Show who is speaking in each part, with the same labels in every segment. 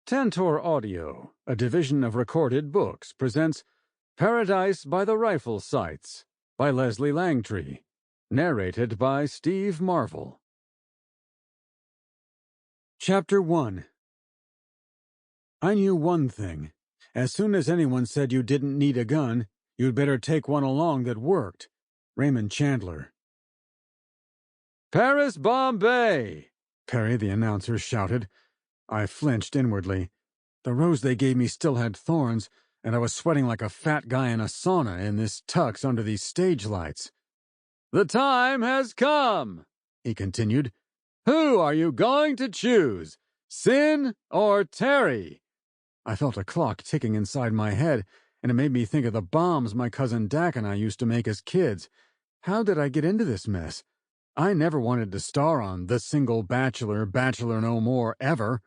Speaker 1: Tantor Audio, a division of Recorded Books, presents Paradise by the Rifle Sights by Leslie Langtry, narrated by Steve Marvel. Chapter 1. I knew one thing. As soon as anyone said you didn't need a gun, you'd better take one along that worked. Raymond Chandler. "Paris, Bombay!" Perry, the announcer, shouted. I flinched inwardly. The rose they gave me still had thorns, and I was sweating like a fat guy in a sauna in this tux under these stage lights. "The time has come," he continued. "Who are you going to choose, Sin or Terry?" I felt a clock ticking inside my head, and it made me think of the bombs my cousin Dak and I used to make as kids. How did I get into this mess? I never wanted to star on The Single Bachelor, Bachelor No More, ever.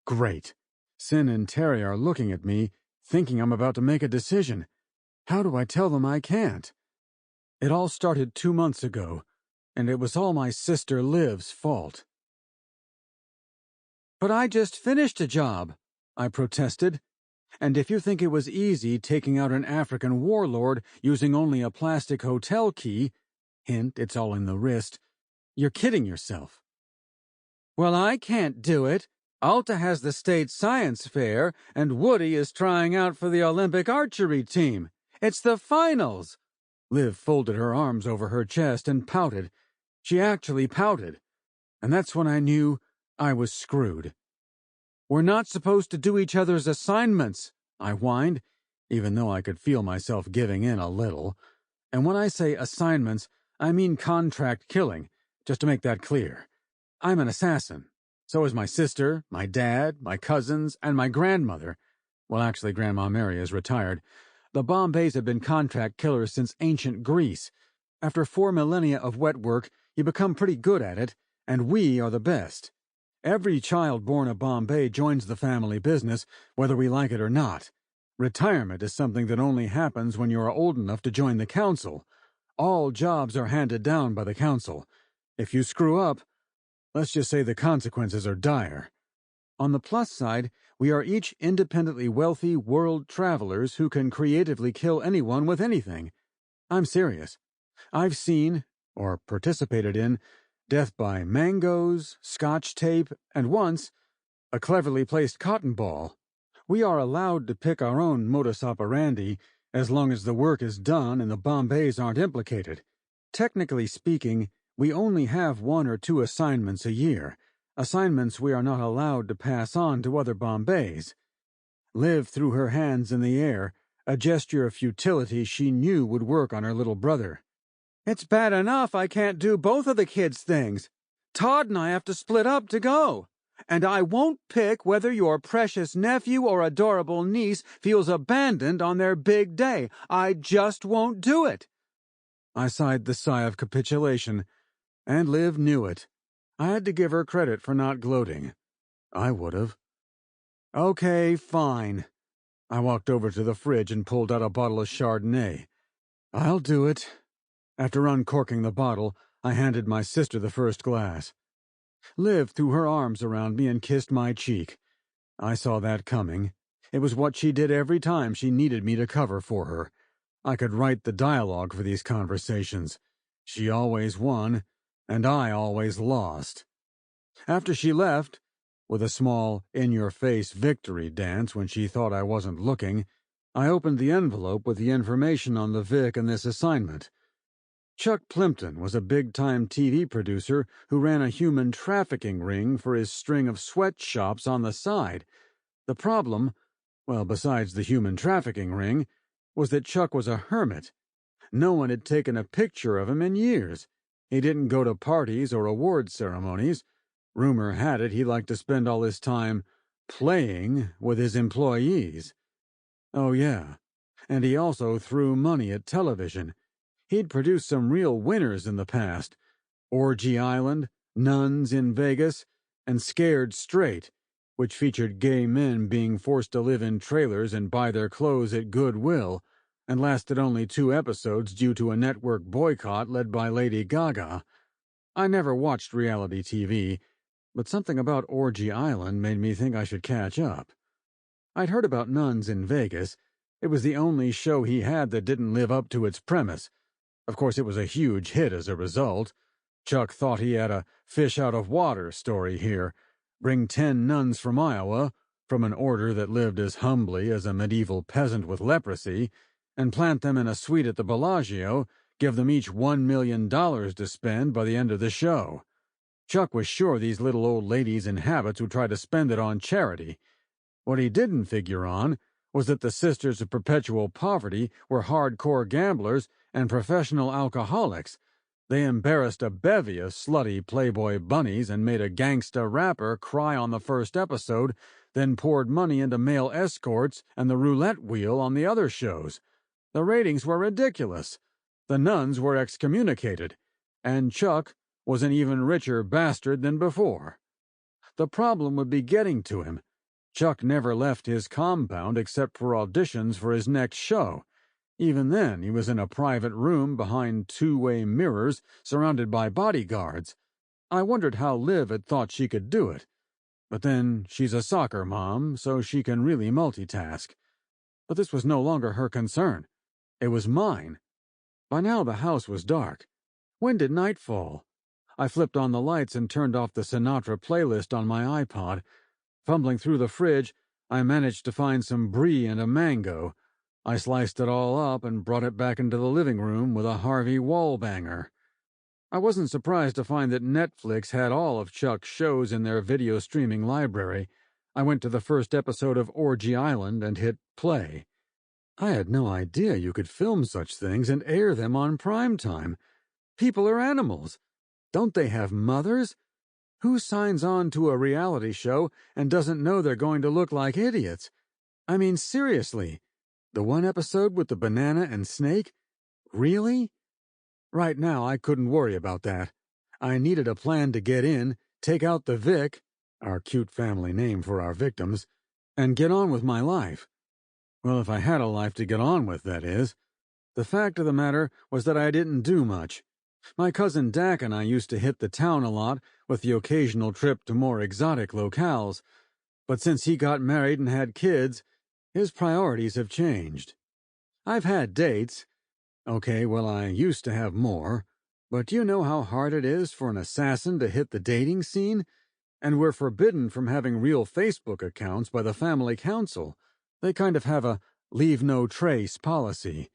Speaker 1: Great. Sin and Terry are looking at me, thinking I'm about to make a decision. How do I tell them I can't? It all started 2 months ago, and it was all my sister Liv's fault. "But I just finished a job," I protested. "And if you think it was easy taking out an African warlord using only a plastic hotel key, hint, it's all in the wrist, you're kidding yourself." "Well, I can't do it. Alta has the state science fair, and Woody is trying out for the Olympic archery team. It's the finals." Liv folded her arms over her chest and pouted. She actually pouted. And that's when I knew I was screwed. "We're not supposed to do each other's assignments," I whined, even though I could feel myself giving in a little. And when I say assignments, I mean contract killing, just to make that clear. I'm an assassin. So is my sister, my dad, my cousins, and my grandmother. Well, actually, Grandma Mary is retired. The Bombays have been contract killers since ancient Greece. After 4 millennia of wet work, you become pretty good at it, and we are the best. Every child born a Bombay joins the family business, whether we like it or not. Retirement is something that only happens when you are old enough to join the council. All jobs are handed down by the council. If you screw up, let's just say the consequences are dire. On the plus side, we are each independently wealthy world travelers who can creatively kill anyone with anything. I'm serious. I've seen, or participated in, death by mangoes, scotch tape, and once, a cleverly placed cotton ball. We are allowed to pick our own modus operandi as long as the work is done and the Bombays aren't implicated. Technically speaking, we only have 1 or 2 assignments a year, assignments we are not allowed to pass on to other Bombays. Liv threw her hands in the air, a gesture of futility she knew would work on her little brother. "It's bad enough I can't do both of the kids' things. Todd and I have to split up to go. And I won't pick whether your precious nephew or adorable niece feels abandoned on their big day. I just won't do it." I sighed the sigh of capitulation. And Liv knew it. I had to give her credit for not gloating. I would have. "Okay, fine." I walked over to the fridge and pulled out a bottle of Chardonnay. "I'll do it." After uncorking the bottle, I handed my sister the first glass. Liv threw her arms around me and kissed my cheek. I saw that coming. It was what she did every time she needed me to cover for her. I could write the dialogue for these conversations. She always won, and I always lost. After she left, with a small, in-your-face victory dance when she thought I wasn't looking, I opened the envelope with the information on the Vic and this assignment. Chuck Plimpton was a big-time TV producer who ran a human trafficking ring for his string of sweatshops on the side. The problem, well, besides the human trafficking ring, was that Chuck was a hermit. No one had taken a picture of him in years. He didn't go to parties or award ceremonies. Rumor had it he liked to spend all his time playing with his employees. Oh, yeah, and he also threw money at television. He'd produced some real winners in the past. Orgy Island, Nuns in Vegas, and Scared Straight, which featured gay men being forced to live in trailers and buy their clothes at Goodwill, and lasted only 2 episodes due to a network boycott led by Lady Gaga. I never watched reality TV, but something about Orgy Island made me think I should catch up. I'd heard about nuns in Vegas. It was the only show he had that didn't live up to its premise. Of course, it was a huge hit as a result. Chuck thought he had a fish-out-of-water story here. Bring 10 nuns from Iowa, from an order that lived as humbly as a medieval peasant with leprosy, and plant them in a suite at the Bellagio, give them each $1 million to spend by the end of the show. Chuck was sure these little old ladies in habits would try to spend it on charity. What he didn't figure on was that the Sisters of Perpetual Poverty were hardcore gamblers and professional alcoholics. They embarrassed a bevy of slutty Playboy bunnies and made a gangsta rapper cry on the first episode, then poured money into male escorts and the roulette wheel on the other shows. The ratings were ridiculous. The nuns were excommunicated, and Chuck was an even richer bastard than before. The problem would be getting to him. Chuck never left his compound except for auditions for his next show. Even then, he was in a private room behind two-way mirrors surrounded by bodyguards. I wondered how Liv had thought she could do it. But then, she's a soccer mom, so she can really multitask. But this was no longer her concern. It was mine. By now the house was dark. When did night fall? I flipped on the lights and turned off the Sinatra playlist on my iPod. Fumbling through the fridge, I managed to find some brie and a mango. I sliced it all up and brought it back into the living room with a Harvey Wallbanger. I wasn't surprised to find that Netflix had all of Chuck's shows in their video streaming library. I went to the first episode of Orgy Island and hit play. I had no idea you could film such things and air them on prime time. People are animals. Don't they have mothers? Who signs on to a reality show and doesn't know they're going to look like idiots? I mean, seriously. The one episode with the banana and snake? Really? Right now, I couldn't worry about that. I needed a plan to get in, take out the Vic, our cute family name for our victims, and get on with my life. Well, if I had a life to get on with, that is. The fact of the matter was that I didn't do much. My cousin Dak and I used to hit the town a lot, with the occasional trip to more exotic locales. But since he got married and had kids, his priorities have changed. I've had dates. Okay, well, I used to have more. But do you know how hard it is for an assassin to hit the dating scene? And we're forbidden from having real Facebook accounts by the family council. They kind of have a leave no trace policy.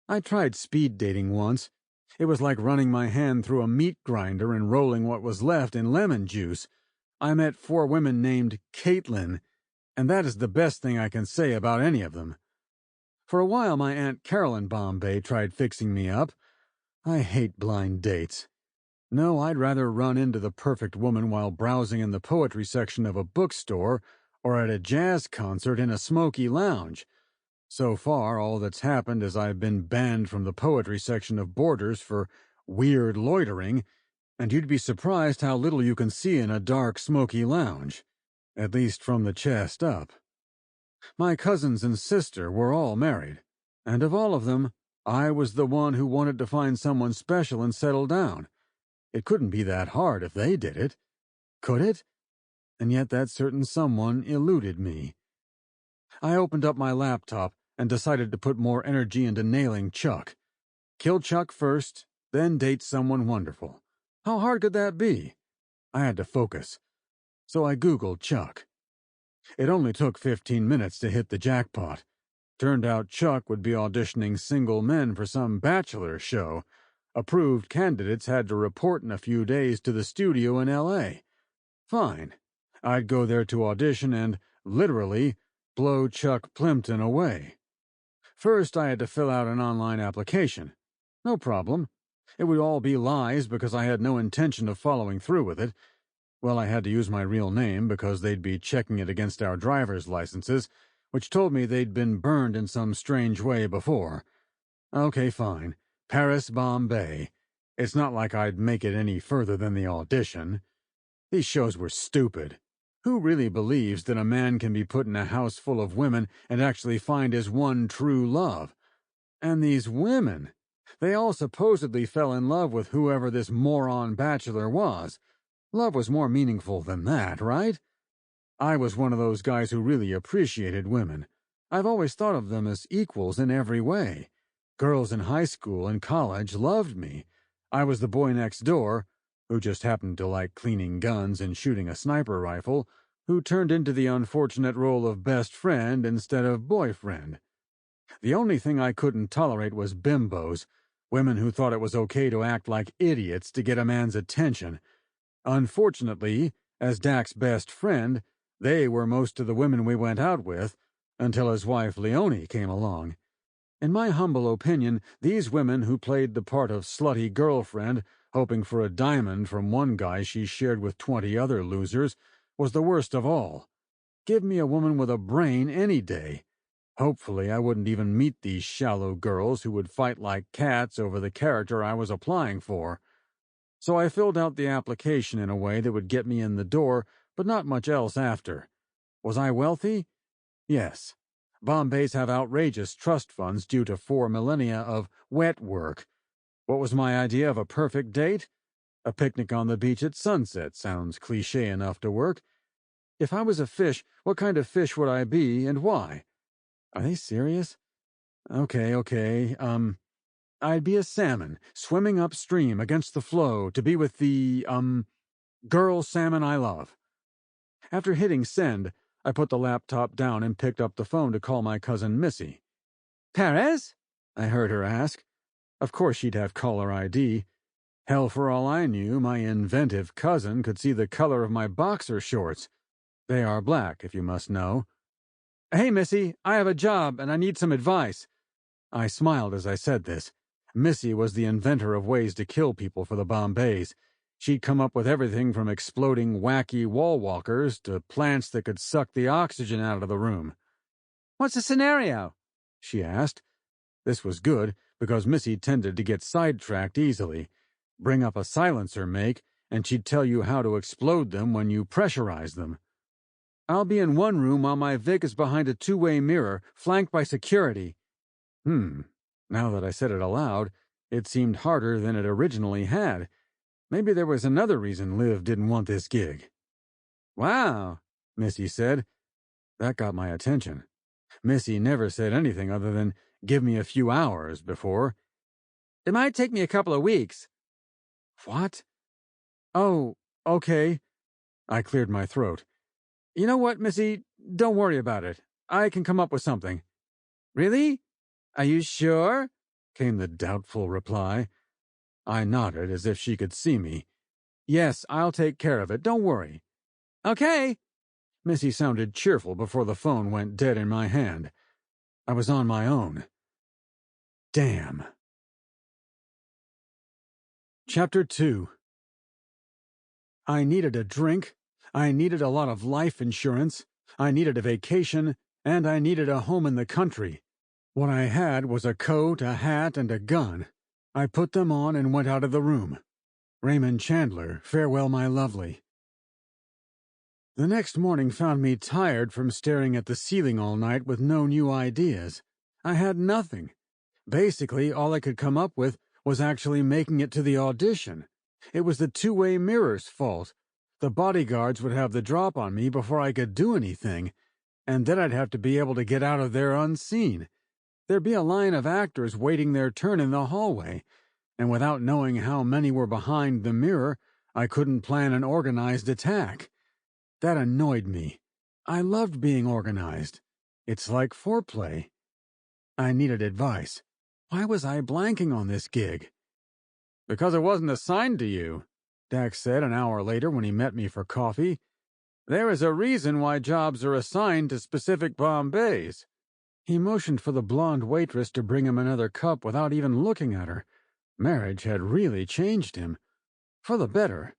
Speaker 1: I tried speed dating once. It was like running my hand through a meat grinder and rolling what was left in lemon juice. I met 4 women named Caitlin, and that is the best thing I can say about any of them. For a while, my Aunt Carol in Bombay tried fixing me up. I hate blind dates. No, I'd rather run into the perfect woman while browsing in the poetry section of a bookstore or at a jazz concert in a smoky lounge. So far, all that's happened is I've been banned from the poetry section of Borders for weird loitering, and you'd be surprised how little you can see in a dark, smoky lounge, at least from the chest up. My cousins and sister were all married, and of all of them, I was the one who wanted to find someone special and settle down. It couldn't be that hard if they did it. Could it? And yet that certain someone eluded me. I opened up my laptop and decided to put more energy into nailing Chuck. Kill Chuck first, then date someone wonderful. How hard could that be? I had to focus. So I Googled Chuck. It only took 15 minutes to hit the jackpot. Turned out Chuck would be auditioning single men for some Bachelor show. Approved candidates had to report in a few days to the studio in L.A. Fine. I'd go there to audition and, literally, blow Chuck Plimpton away. First, I had to fill out an online application. No problem. It would all be lies because I had no intention of following through with it. Well, I had to use my real name because they'd be checking it against our driver's licenses, which told me they'd been burned in some strange way before. Okay, fine. Paris, Bombay. It's not like I'd make it any further than the audition. These shows were stupid. Who really believes that a man can be put in a house full of women and actually find his one true love? And these women, they all supposedly fell in love with whoever this moron bachelor was. Love was more meaningful than that, right? I was one of those guys who really appreciated women. I've always thought of them as equals in every way. Girls in high school and college loved me. I was the boy next door, who just happened to like cleaning guns and shooting a sniper rifle, who turned into the unfortunate role of best friend instead of boyfriend. The only thing I couldn't tolerate was bimbos, women who thought it was okay to act like idiots to get a man's attention. Unfortunately, as Dak's best friend, they were most of the women we went out with, until his wife Leonie came along. In my humble opinion, these women who played the part of slutty girlfriend, hoping for a diamond from one guy she shared with 20 other losers, was the worst of all. Give me a woman with a brain any day. Hopefully, I wouldn't even meet these shallow girls who would fight like cats over the character I was applying for. So I filled out the application in a way that would get me in the door, but not much else after. Was I wealthy? Yes. Bombays have outrageous trust funds due to 4 millennia of wet work. What was my idea of a perfect date? A picnic on the beach at sunset sounds cliché enough to work. If I was a fish, what kind of fish would I be and why? Are they serious? Okay. I'd be a salmon, swimming upstream against the flow to be with the, girl salmon I love. After hitting send, I put the laptop down and picked up the phone to call my cousin Missy. Perez? I heard her ask. Of course she'd have caller ID. Hell, for all I knew, my inventive cousin could see the color of my boxer shorts. They are black, if you must know. Hey, Missy, I have a job and I need some advice. I smiled as I said this. Missy was the inventor of ways to kill people for the Bombays. She'd come up with everything from exploding wacky wall walkers to plants that could suck the oxygen out of the room. What's the scenario? She asked. This was good, because Missy tended to get sidetracked easily. Bring up a silencer make, and she'd tell you how to explode them when you pressurize them. I'll be in one room while my Vic is behind a two-way mirror, flanked by security. Now that I said it aloud, it seemed harder than it originally had. Maybe there was another reason Liv didn't want this gig. Wow, Missy said. That got my attention. Missy never said anything other than, give me a few hours before. It might take me a couple of weeks. What? Oh, okay. I cleared my throat. You know what, Missy? Don't worry about it. I can come up with something. Really? Are you sure? Came the doubtful reply. I nodded as if she could see me. Yes, I'll take care of it. Don't worry. Okay. Missy sounded cheerful before the phone went dead in my hand. I was on my own. Damn. Chapter 2. I needed a drink. I needed a lot of life insurance. I needed a vacation. And I needed a home in the country. What I had was a coat, a hat, and a gun. I put them on and went out of the room. Raymond Chandler, farewell, my lovely. The next morning found me tired from staring at the ceiling all night with no new ideas. I had nothing. Basically, all I could come up with was actually making it to the audition. It was the two-way mirror's fault. The bodyguards would have the drop on me before I could do anything, and then I'd have to be able to get out of there unseen. There'd be a line of actors waiting their turn in the hallway, and without knowing how many were behind the mirror, I couldn't plan an organized attack. That annoyed me. I loved being organized. It's like foreplay. I needed advice. Why was I blanking on this gig? Because it wasn't assigned to you, Dax said an hour later when he met me for coffee. There is a reason why jobs are assigned to specific Bombays. He motioned for the blonde waitress to bring him another cup without even looking at her. Marriage had really changed him. For the better.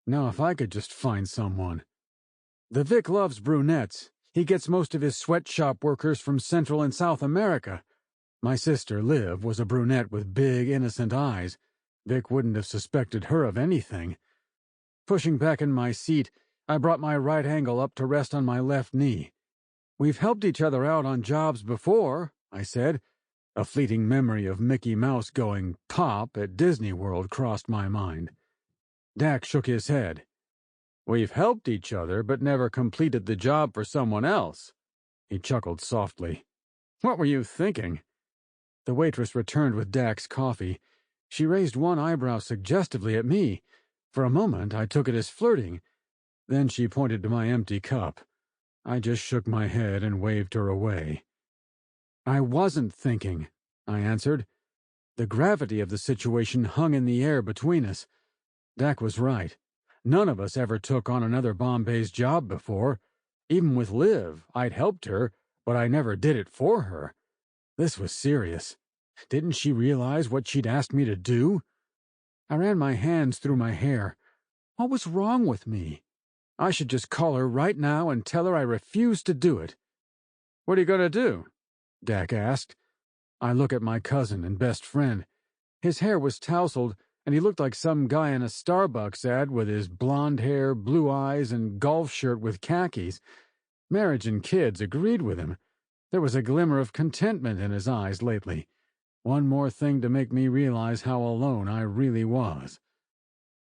Speaker 1: Now if I could just find someone. The Vic loves brunettes. He gets most of his sweatshop workers from Central and South America. My sister, Liv, was a brunette with big, innocent eyes. Vic wouldn't have suspected her of anything. Pushing back in my seat, I brought my right ankle up to rest on my left knee. We've helped each other out on jobs before, I said. A fleeting memory of Mickey Mouse going pop at Disney World crossed my mind. Dak shook his head. We've helped each other, but never completed the job for someone else. He chuckled softly. What were you thinking? The waitress returned with Dak's coffee. She raised one eyebrow suggestively at me. For a moment, I took it as flirting. Then she pointed to my empty cup. I just shook my head and waved her away. I wasn't thinking, I answered. The gravity of the situation hung in the air between us. Dak was right. None of us ever took on another Bombay's job before. Even with Liv, I'd helped her, but I never did it for her. This was serious. Didn't she realize what she'd asked me to do? I ran my hands through my hair. What was wrong with me? I should just call her right now and tell her I refused to do it. What are you going to do? Dak asked. I look at my cousin and best friend. His hair was tousled, and he looked like some guy in a Starbucks ad with his blonde hair, blue eyes, and golf shirt with khakis. Marriage and kids agreed with him. There was a glimmer of contentment in his eyes lately. One more thing to make me realize how alone I really was.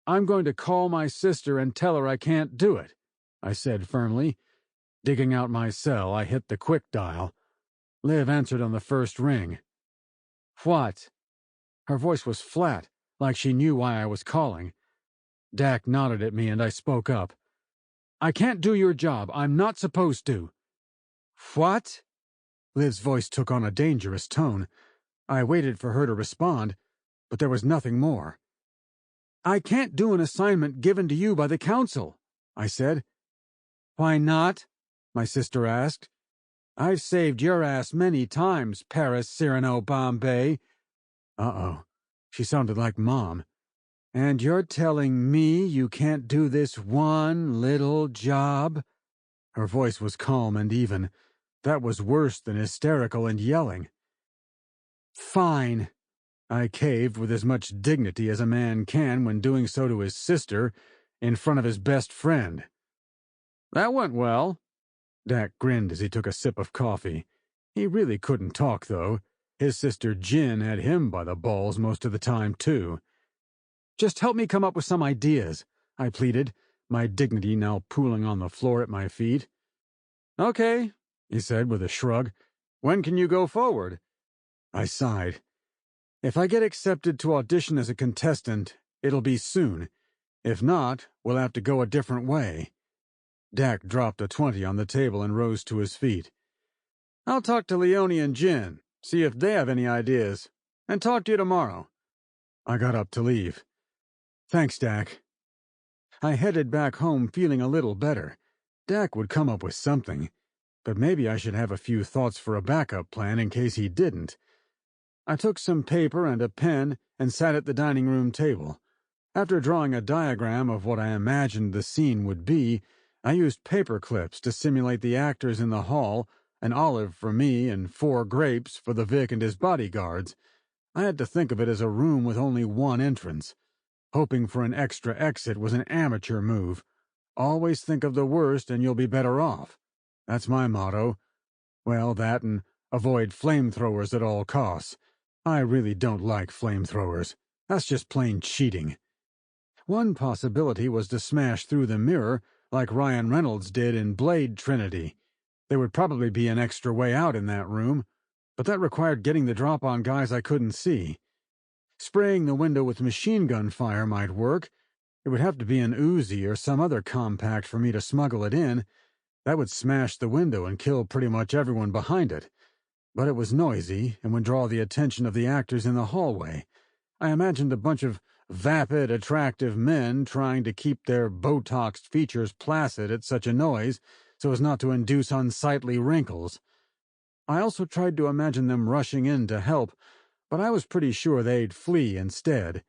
Speaker 1: I'm going to call my sister and tell her I can't do it, I said firmly. Digging out my cell, I hit the quick dial. Liv answered on the first ring. What? Her voice was flat, like she knew why I was calling. Dak nodded at me and I spoke up. I can't do your job. I'm not supposed to. What? Liv's voice took on a dangerous tone. I waited for her to respond, but there was nothing more. I can't do an assignment given to you by the council, I said. Why not? My sister asked. I've saved your ass many times, Paris, Cyrano, Bombay. Uh-oh. She sounded like Mom. And you're telling me you can't do this one little job? Her voice was calm and even. That was worse than hysterical and yelling. Fine. I caved with as much dignity as a man can when doing so to his sister, in front of his best friend. That went well. Dak grinned as he took a sip of coffee. He really couldn't talk, though. His sister Jin had him by the balls most of the time, too. Just help me come up with some ideas, I pleaded, my dignity now pooling on the floor at my feet. Okay, he said with a shrug. When can you go forward? I sighed. If I get accepted to audition as a contestant, it'll be soon. If not, we'll have to go a different way. Dak dropped a 20 on the table and rose to his feet. I'll talk to Leone and Jin, see if they have any ideas, and talk to you tomorrow. I got up to leave. Thanks, Dak. I headed back home feeling a little better. Dak would come up with something, but maybe I should have a few thoughts for a backup plan in case he didn't. I took some paper and a pen and sat at the dining room table. After drawing a diagram of what I imagined the scene would be, I used paper clips to simulate the actors in the hall, an olive for me and 4 grapes for the Vic and his bodyguards. I had to think of it as a room with only one entrance. Hoping for an extra exit was an amateur move. Always think of the worst and you'll be better off. That's my motto. Well, that and avoid flamethrowers at all costs. I really don't like flamethrowers. That's just plain cheating. One possibility was to smash through the mirror like Ryan Reynolds did in Blade Trinity. There would probably be an extra way out in that room, but that required getting the drop on guys I couldn't see. Spraying the window with machine gun fire might work. It would have to be an Uzi or some other compact for me to smuggle it in. That would smash the window and kill pretty much everyone behind it. But it was noisy and would draw the attention of the actors in the hallway. I imagined a bunch of vapid, attractive men trying to keep their Botoxed features placid at such a noise so as not to induce unsightly wrinkles. I also tried to imagine them rushing in to help, but I was pretty sure they'd flee instead.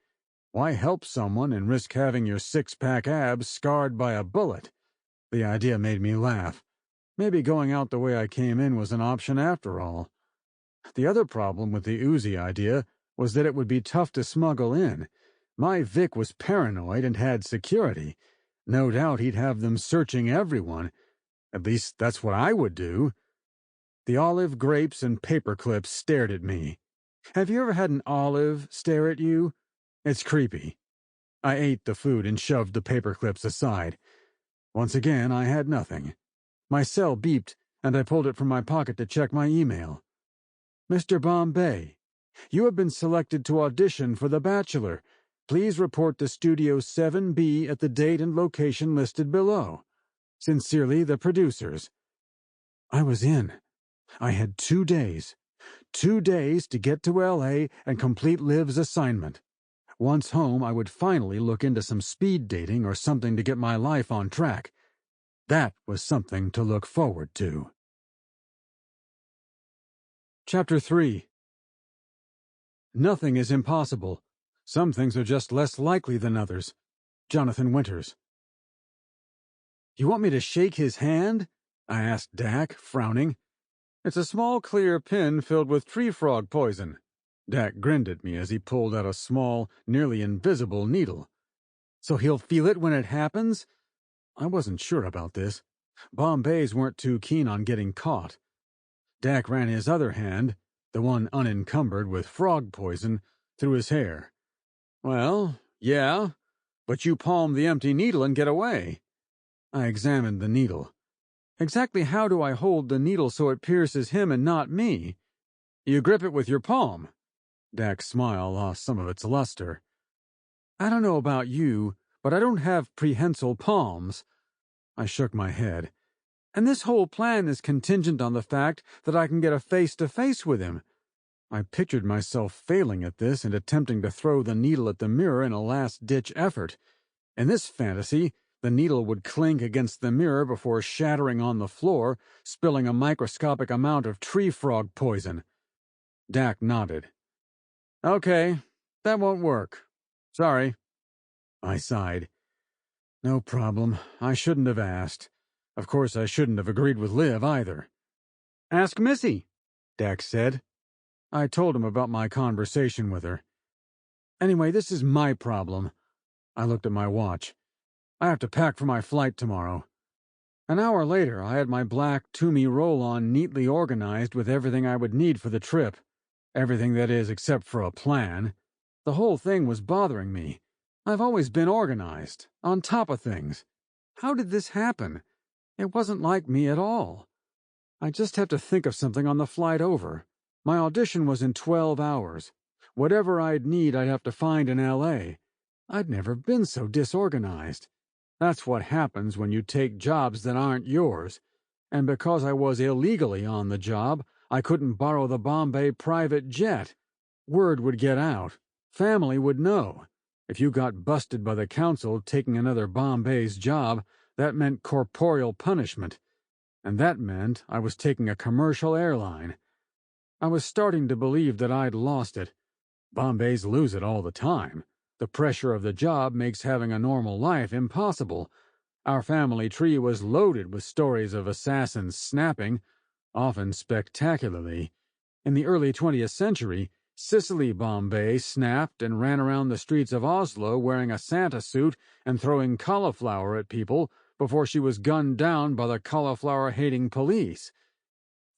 Speaker 1: Why help someone and risk having your 6-pack abs scarred by a bullet? The idea made me laugh. Maybe going out the way I came in was an option after all. The other problem with the Uzi idea was that it would be tough to smuggle in. My Vic was paranoid and had security. No doubt he'd have them searching everyone. At least that's what I would do. The olive, grapes, and paper clips stared at me. Have you ever had an olive stare at you? It's creepy. I ate the food and shoved the paper clips aside. Once again, I had nothing. My cell beeped, and I pulled it from my pocket to check my email. Mr. Bombay, you have been selected to audition for The Bachelor. Please report to Studio 7B at the date and location listed below. Sincerely, the producers. I was in. I had 2 days. 2 days to get to L.A. and complete Liv's assignment. Once home, I would finally look into some speed dating or something to get my life on track. That was something to look forward to. Chapter 3. Nothing is impossible. Some things are just less likely than others. Jonathan Winters. You want me to shake his hand? I asked Dak, frowning. It's a small clear pin filled with tree frog poison. Dak grinned at me as he pulled out a small, nearly invisible needle. So he'll feel it when it happens? I wasn't sure about this. Bombays weren't too keen on getting caught. Dak ran his other hand, the one unencumbered with frog poison, through his hair. Well, yeah, but you palm the empty needle and get away. I examined the needle. Exactly how do I hold the needle so it pierces him and not me? You grip it with your palm. Dak's smile lost some of its luster. I don't know about you, but I don't have prehensile palms. I shook my head. And this whole plan is contingent on the fact that I can get a face-to-face with him. I pictured myself failing at this and attempting to throw the needle at the mirror in a last-ditch effort. In this fantasy, the needle would clink against the mirror before shattering on the floor, spilling a microscopic amount of tree frog poison. Dak nodded. Okay, that won't work. Sorry. I sighed. No problem. I shouldn't have asked. Of course, I shouldn't have agreed with Liv either. Ask Missy, Dak said. I told him about my conversation with her. Anyway, this is my problem. I looked at my watch. I have to pack for my flight tomorrow. An hour later, I had my black Toomey roll-on neatly organized with everything I would need for the trip. Everything, that is, except for a plan. The whole thing was bothering me. I've always been organized, on top of things. How did this happen? It wasn't like me at all. I just have to think of something on the flight over. My audition was in 12 hours. Whatever I'd need, I'd have to find in L.A. I'd never been so disorganized. That's what happens when you take jobs that aren't yours. And because I was illegally on the job, I couldn't borrow the Bombay private jet. Word would get out. Family would know. If you got busted by the council taking another Bombay's job, that meant corporeal punishment. And that meant I was taking a commercial airline. I was starting to believe that I'd lost it. Bombays lose it all the time. The pressure of the job makes having a normal life impossible. Our family tree was loaded with stories of assassins snapping, often spectacularly. In the early 20th century, Cicely Bombay snapped and ran around the streets of Oslo wearing a Santa suit and throwing cauliflower at people before she was gunned down by the cauliflower-hating police.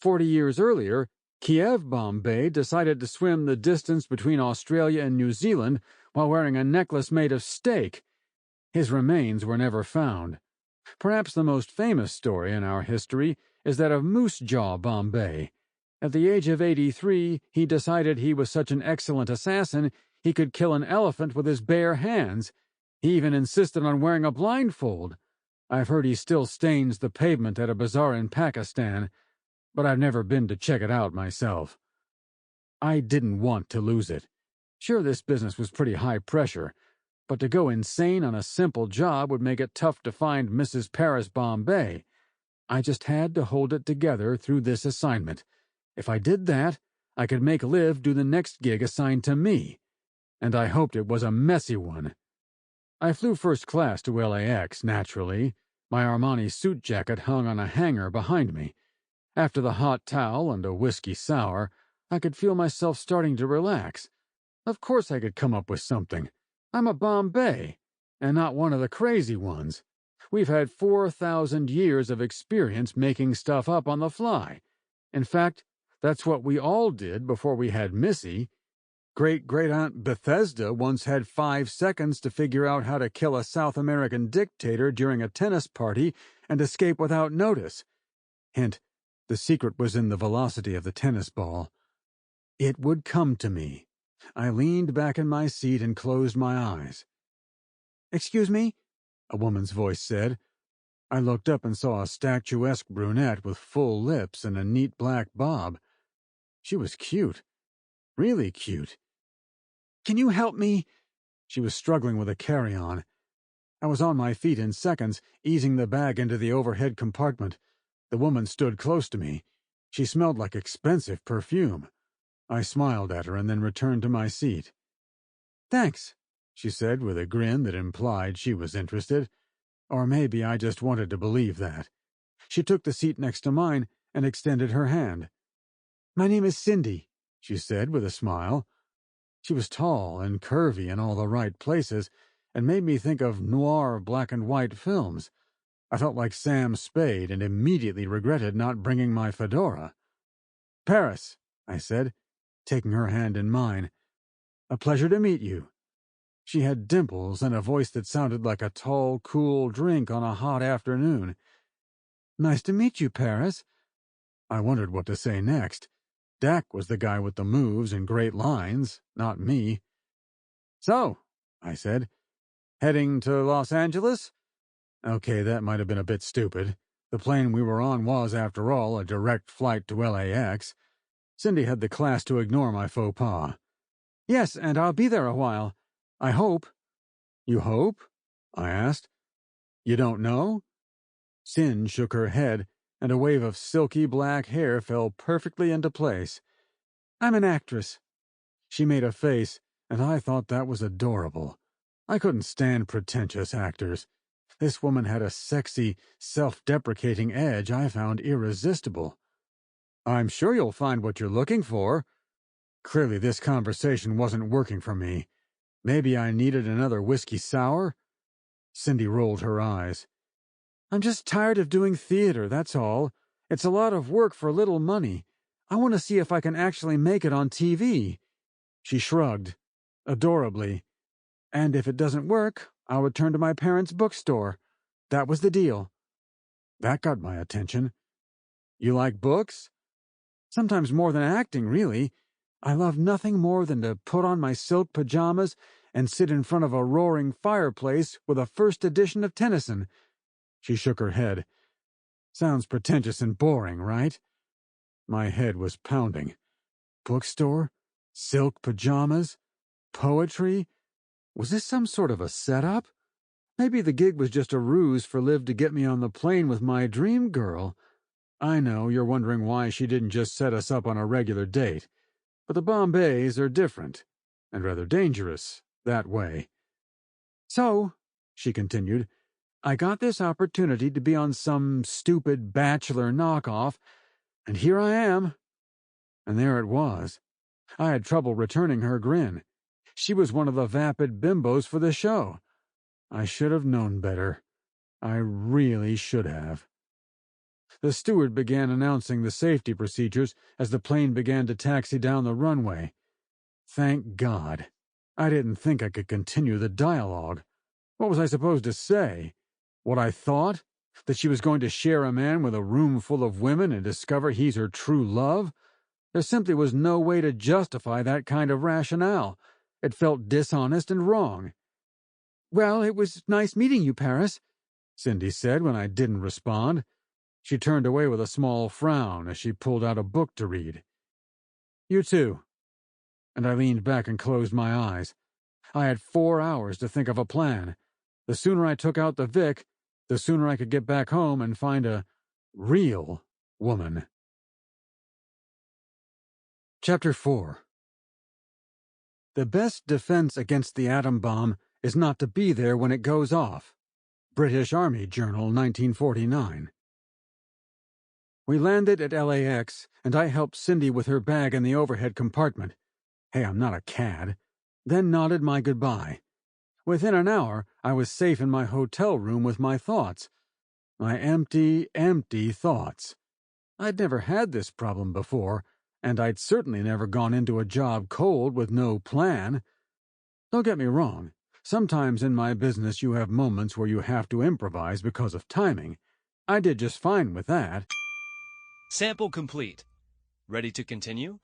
Speaker 1: 40 years earlier, Kiev Bombay decided to swim the distance between Australia and New Zealand while wearing a necklace made of steak. His remains were never found. Perhaps the most famous story in our history is that of Moose Jaw Bombay. At the age of 83, he decided he was such an excellent assassin he could kill an elephant with his bare hands. He even insisted on wearing a blindfold. I've heard he still stains the pavement at a bazaar in Pakistan, but I've never been to check it out myself. I didn't want to lose it. Sure, this business was pretty high pressure, but to go insane on a simple job would make it tough to find Mrs. Paris Bombay. I just had to hold it together through this assignment. If I did that, I could make Liv do the next gig assigned to me, and I hoped it was a messy one. I flew first class to LAX, naturally. My Armani suit jacket hung on a hanger behind me. After the hot towel and a whiskey sour, I could feel myself starting to relax. Of course I could come up with something. I'm a Bombay, and not one of the crazy ones. We've had 4,000 years of experience making stuff up on the fly. In fact, that's what we all did before we had Missy. great-great-aunt Bethesda once had 5 seconds to figure out how to kill a South American dictator during a tennis party and escape without notice. Hint, the secret was in the velocity of the tennis ball. It would come to me. I leaned back in my seat and closed my eyes. "Excuse me?" a woman's voice said. I looked up and saw a statuesque brunette with full lips and a neat black bob. She was cute. Really cute. "Can you help me?" She was struggling with a carry-on. I was on my feet in seconds, easing the bag into the overhead compartment. The woman stood close to me. She smelled like expensive perfume. I smiled at her and then returned to my seat. "Thanks," she said with a grin that implied she was interested. Or maybe I just wanted to believe that. She took the seat next to mine and extended her hand. "My name is Cindy," she said with a smile. She was tall and curvy in all the right places and made me think of noir black-and-white films. I felt like Sam Spade and immediately regretted not bringing my fedora. "Paris," I said, taking her hand in mine. "A pleasure to meet you." She had dimples and a voice that sounded like a tall, cool drink on a hot afternoon. "Nice to meet you, Paris." I wondered what to say next. Dak was the guy with the moves and great lines, not me. "So," I said, "heading to Los Angeles?" Okay, that might have been a bit stupid. The plane we were on was, after all, a direct flight to LAX. Cindy had the class to ignore my faux pas. "Yes, and I'll be there a while. I hope." "You hope?" I asked. "You don't know?" Sin shook her head, and a wave of silky black hair fell perfectly into place. "I'm an actress." She made a face, and I thought that was adorable. I couldn't stand pretentious actors. This woman had a sexy, self-deprecating edge I found irresistible. "I'm sure you'll find what you're looking for." Clearly this conversation wasn't working for me. Maybe I needed another whiskey sour? Cindy rolled her eyes. "I'm just tired of doing theater, that's all. It's a lot of work for little money. I want to see if I can actually make it on TV." She shrugged, adorably. "And if it doesn't work, I'll return to my parents' bookstore." That was the deal. That got my attention. "You like books?" "Sometimes more than acting, really. I love nothing more than to put on my silk pajamas and sit in front of a roaring fireplace with a first edition of Tennyson." She shook her head. "Sounds pretentious and boring, right?" My head was pounding. Bookstore? Silk pajamas? Poetry? Was this some sort of a setup? Maybe the gig was just a ruse for Liv to get me on the plane with my dream girl. I know you're wondering why she didn't just set us up on a regular date, but the Bombays are different, and rather dangerous, that way. "So," she continued, "I got this opportunity to be on some stupid Bachelor knockoff, and here I am." And there it was. I had trouble returning her grin. She was one of the vapid bimbos for the show. I should have known better. I really should have. The steward began announcing the safety procedures as the plane began to taxi down the runway. Thank God. I didn't think I could continue the dialogue. What was I supposed to say? What I thought? That she was going to share a man with a room full of women and discover he's her true love? There simply was no way to justify that kind of rationale. It felt dishonest and wrong. "Well, it was nice meeting you, Paris," Cindy said when I didn't respond. She turned away with a small frown as she pulled out a book to read. "You too." And I leaned back and closed my eyes. I had 4 hours to think of a plan. The sooner I took out the Vic, the sooner I could get back home and find a real woman. Chapter 4. The best defense against the atom bomb is not to be there when it goes off. British Army Journal, 1949. We landed at LAX, and I helped Cindy with her bag in the overhead compartment. Hey, I'm not a cad. Then nodded my goodbye. Within an hour, I was safe in my hotel room with my thoughts. My empty, empty thoughts. I'd never had this problem before, and I'd certainly never gone into a job cold with no plan. Don't get me wrong. Sometimes in my business you have moments where you have to improvise because of timing. I did just fine with that.
Speaker 2: Sample complete. Ready to continue?